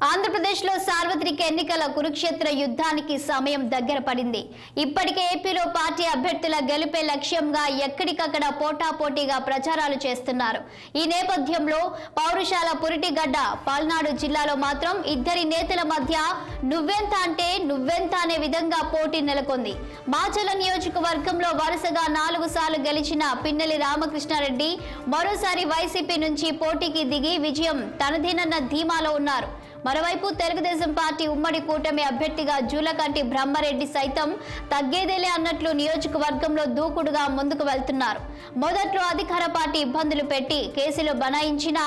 ఆంధ్రప్రదేశ్లో సార్వత్రిక ఎన్నికల కురుక్షేత్ర యుద్ధానికి సమయం దగ్గర పడింది. ఇప్పటికే ఏపీలో పార్టీ అభ్యర్థుల గెలుపే లక్ష్యంగా ఎక్కడికక్కడ పోటాపోటీగా ప్రచారాలు చేస్తున్నారు. ఈ నేపథ్యంలో పౌరుషాల పురిటిగడ్డ పల్నాడు జిల్లాలో మాత్రం ఇద్దరి నేతల మధ్య నువ్వెంత అంటే నువ్వెంత అనే విధంగా పోటీ నెలకొంది. మాచల నియోజకవర్గంలో వరుసగా 4 సార్లు గెలిచిన పిన్నెల్లి రామకృష్ణారెడ్డి మరోసారి వైసీపీ నుంచి పోటీకి దిగి విజయం తనదేనన్న ధీమాలో ఉన్నారు. మరోవైపు తెలుగుదేశం పార్టీ ఉమ్మడి కూటమి అభ్యర్థిగా జూలకంటి బ్రహ్మారెడ్డి సైతం తగ్గేదేలే అన్నట్లు నియోజకవర్గంలో దూకుడుగా ముందుకు వెళ్తున్నారు. మొదట్లో అధికార పార్టీ ఇబ్బందులు పెట్టి కేసులు బనాయించినా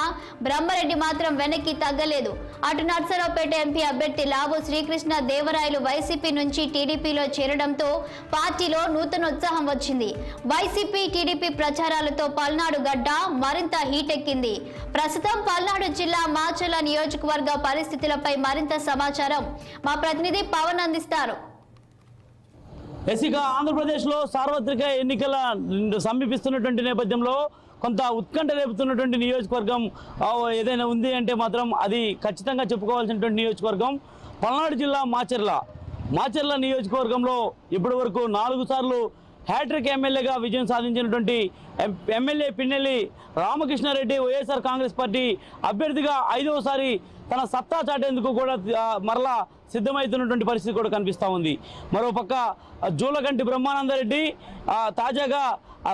బ్రహ్మారెడ్డి మాత్రం వెనక్కి తగ్గలేదు. అటు నర్సరావుపేట ఎంపీ అభ్యర్థి లావు శ్రీకృష్ణ దేవరాయలు వైసీపీ నుంచి టీడీపీలో చేరడంతో పార్టీలో నూతన ఉత్సాహం వచ్చింది. వైసీపీ టీడీపీ ప్రచారాలతో పల్నాడు గడ్డ మరింత హీటెక్కింది. ప్రస్తుతం పల్నాడు జిల్లా మాచల నియోజకవర్గ పరిస్థితులపై మరింత సమాచారం మా ప్రతినిధి పవన్ అందిస్తారు. ఆంధ్రప్రదేశ్లో సార్వత్రిక ఎన్నికల సమీపిస్తున్నటువంటి నేపథ్యంలో కొంత ఉత్కంఠ రేపుతున్నటువంటి నియోజకవర్గం ఏదైనా ఉంది అంటే మాత్రం అది ఖచ్చితంగా చెప్పుకోవాల్సినటువంటి నియోజకవర్గం పల్నాడు జిల్లా మాచర్ల నియోజకవర్గంలో ఇప్పటి వరకు 4 సార్లు హ్యాట్రిక్ ఎమ్మెల్యేగా విజయం సాధించినటువంటి ఎమ్మెల్యే పిన్నెల్లి రామకృష్ణారెడ్డి వైఎస్ఆర్ కాంగ్రెస్ పార్టీ అభ్యర్థిగా 5వ సారి తన సత్తా చాటేందుకు కూడా మరలా సిద్ధమవుతున్నటువంటి పరిస్థితి కూడా కనిపిస్తూ ఉంది. మరోపక్క జూలకంటి బ్రహ్మానందరెడ్డి తాజాగా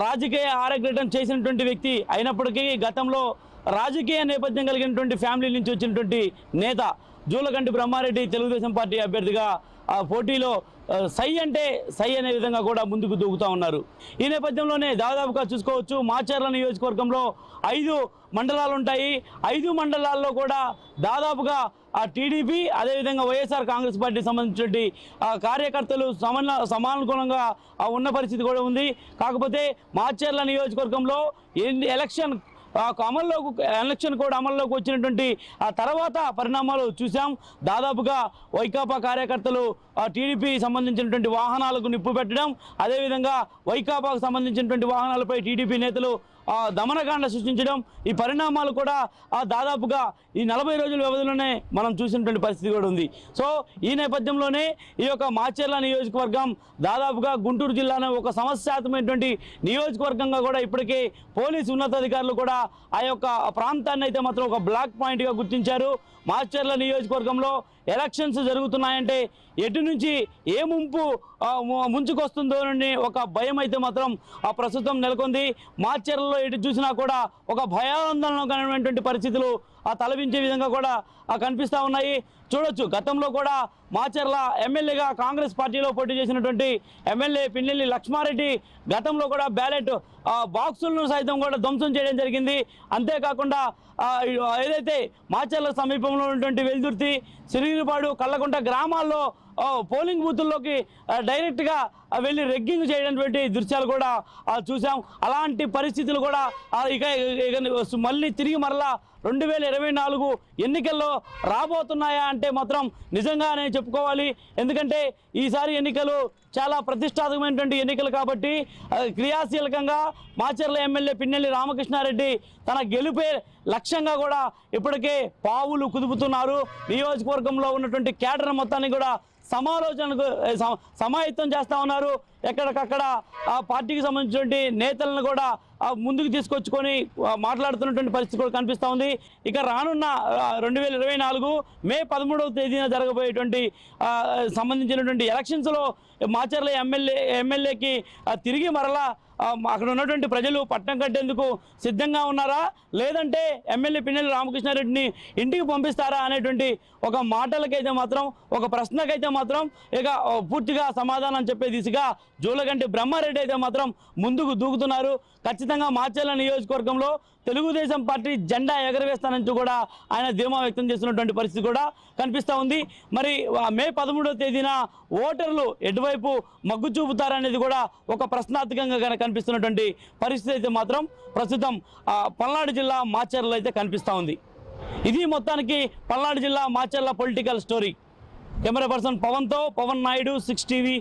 రాజకీయ ఆరగ్రటం చేసినటువంటి వ్యక్తి అయినప్పటికీ గతంలో రాజకీయ నేపథ్యం కలిగినటువంటి ఫ్యామిలీ నుంచి వచ్చినటువంటి నేత జూలకంటి బ్రహ్మారెడ్డి తెలుగుదేశం పార్టీ అభ్యర్థిగా పోటీలో సై అంటే సై అనే విధంగా కూడా ముందుకు దూకుతూ ఉన్నారు. ఈ నేపథ్యంలోనే దాదాపుగా చూసుకోవచ్చు మాచర్ల నియోజకవర్గంలో 5 మండలాలు ఉంటాయి. 5 మండలాల్లో కూడా దాదాపుగా టీడీపీ అదేవిధంగా వైఎస్ఆర్ కాంగ్రెస్ పార్టీకి సంబంధించినటువంటి కార్యకర్తలు సమానుకూలంగా ఉన్న పరిస్థితి కూడా ఉంది. కాకపోతే మాచర్ల నియోజకవర్గంలో ఎలక్షన్ కోడ్ అమల్లోకి వచ్చినటువంటి తర్వాత పరిణామాలు చూసాం. దాదాపుగా వైకాపా కార్యకర్తలు టీడీపీ సంబంధించినటువంటి వాహనాలకు నిప్పు పెట్టడం, అదేవిధంగా వైకాపాకు సంబంధించినటువంటి వాహనాలపై టీడీపీ నేతలు దమనకాండ సృష్టించడం, ఈ పరిణామాలు కూడా దాదాపుగా ఈ 40 రోజుల వ్యవధిలోనే మనం చూసినటువంటి పరిస్థితి కూడా ఉంది. సో ఈ నేపథ్యంలోనే ఈ యొక్క మాచర్ల నియోజకవర్గం దాదాపుగా గుంటూరు జిల్లాలో ఒక సమస్యాత్మకమైనటువంటి నియోజకవర్గంగా కూడా ఇప్పటికే పోలీసు ఉన్నతాధికారులు కూడా ఆ యొక్క ప్రాంతాన్ని అయితే మాత్రం ఒక బ్లాక్ పాయింట్గా గుర్తించారు. మాచర్ల నియోజకవర్గంలో ఎలక్షన్స్ జరుగుతున్నాయంటే ఎటు నుంచి ఏ ముంచుకొస్తుందో అని ఒక భయం అయితే మాత్రం ప్రస్తుతం నెలకొంది. మాచర్లలో ఎటు చూసినా కూడా ఒక భయాందోళనకరమైనటువంటి పరిస్థితులు తలపించే విధంగా కూడా కనిపిస్తూ ఉన్నాయి. చూడొచ్చు, గతంలో కూడా మాచర్ల ఎమ్మెల్యేగా కాంగ్రెస్ పార్టీలో పోటీ చేసినటువంటి ఎమ్మెల్యే పిన్నెల్లి లక్ష్మారెడ్డి గతంలో కూడా బ్యాలెట్ బాక్సులను సైతం కూడా ధ్వంసం చేయడం జరిగింది. అంతేకాకుండా ఏదైతే మాచర్ల సమీపంలో ఉన్నటువంటి వెల్దుర్తి, సిరిగిరిపాడు, కళ్ళకుంట గ్రామాల్లో పోలింగ్ బూతుల్లోకి డైరెక్ట్గా వెళ్ళి రెగ్గింగ్ చేయడానికి దృశ్యాలు కూడా చూసాం. అలాంటి పరిస్థితులు కూడా ఇక మళ్ళీ తిరిగి మరలా 2024 ఎన్నికల్లో రాబోతున్నాయా అంటే మాత్రం నిజంగానే చెప్పుకోవాలి. ఎందుకంటే ఈసారి ఎన్నికలు చాలా ప్రతిష్టాత్మకమైనటువంటి ఎన్నికలు కాబట్టి క్రియాశీలకంగా మాచర్ల ఎమ్మెల్యే పిన్నెల్లి రామకృష్ణారెడ్డి తన గెలుపే లక్ష్యంగా కూడా ఇప్పటికే పావులు కుదుపుతున్నారు. నియోజకవర్గంలో ఉన్నటువంటి కేడర్ మొత్తాన్ని కూడా సమాలోచనకు సమాయత్తం చేస్తూ ఉన్నారు. ఎక్కడికక్కడ ఆ పార్టీకి సంబంధించినటువంటి నేతలను కూడా ముందుకు తీసుకొచ్చుకొని మాట్లాడుతున్నటువంటి పరిస్థితి కూడా కనిపిస్తూ ఉంది. ఇక రానున్న 2024 మే 13వ తేదీన జరగబోయేటువంటి సంబంధించినటువంటి ఎలక్షన్స్లో మాచర్ల ఎమ్మెల్యేకి తిరిగి మరలా అక్కడ ఉన్నటువంటి ప్రజలు పట్టం కట్టేందుకు సిద్ధంగా ఉన్నారా, లేదంటే ఎమ్మెల్యే పిన్నెల్లి రామకృష్ణారెడ్డిని ఇంటికి పంపిస్తారా అనేటువంటి ఒక మాటలకైతే మాత్రం, ఒక ప్రశ్నకైతే మాత్రం ఇక పూర్తిగా సమాధానం చెప్పే దిశగా జూలకంటి బ్రహ్మారెడ్డి అయితే మాత్రం ముందుకు దూకుతున్నారు. ఖచ్చితంగా మాచర్ల నియోజకవర్గంలో తెలుగుదేశం పార్టీ జెండా ఎగరవేస్తానంటూ కూడా ఆయన ధీమా వ్యక్తం చేస్తున్నటువంటి పరిస్థితి కూడా కనిపిస్తూ ఉంది. మరి మే 13వ తేదీన ఓటర్లు ఎటువైపు మగ్గు చూపుతారనేది కూడా ఒక ప్రశ్నార్థకంగా కనిపిస్తున్నటువంటి పరిస్థితి అయితే మాత్రం ప్రస్తుతం పల్నాడు జిల్లా మాచర్లలో అయితే కనిపిస్తూ ఉంది. ఇది మొత్తానికి పల్నాడు జిల్లా Macherla political story. Camera person పవన్తో పవన్ నాయుడు, 6 టీవీ,